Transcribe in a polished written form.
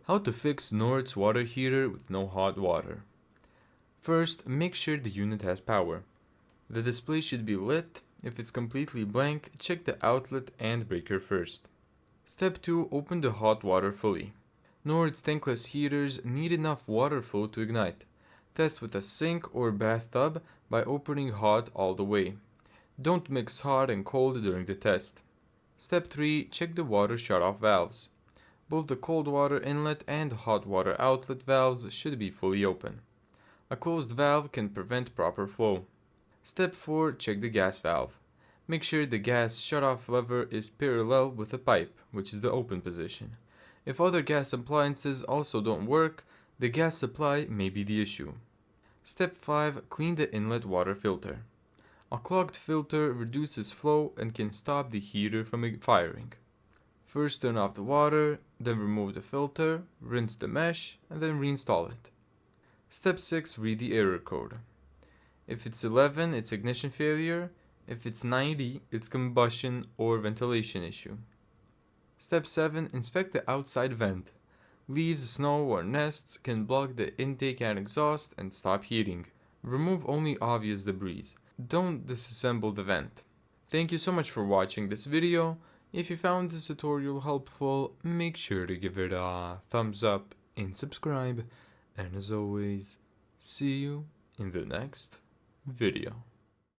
How to fix Noritz water heater with no hot water. First, make sure the unit has power. The display should be lit. If it's completely blank, check the outlet and breaker first. Step 2. Open the hot water fully. Noritz tankless heaters need enough water flow to ignite. Test with a sink or bathtub by opening hot all the way. Don't mix hot and cold during the test. Step 3. Check the water shutoff valves. Both the cold water inlet and hot water outlet valves should be fully open. A closed valve can prevent proper flow. Step 4. Check the gas valve. Make sure the gas shutoff lever is parallel with the pipe, which is the open position. If other gas appliances also don't work, the gas supply may be the issue. Step 5. Clean the inlet water filter. A clogged filter reduces flow and can stop the heater from firing. First turn off the water, then remove the filter, rinse the mesh, and then reinstall it. Step 6. Read the error code. If it's 11, it's ignition failure. If it's 90, it's combustion or ventilation issue. Step 7. Inspect the outside vent. Leaves, snow, or nests can block the intake and exhaust and stop heating. Remove only obvious debris. Don't disassemble the vent. Thank you so much for watching this video. If you found this tutorial helpful, make sure to give it a thumbs up and subscribe. And as always, see you in the next video.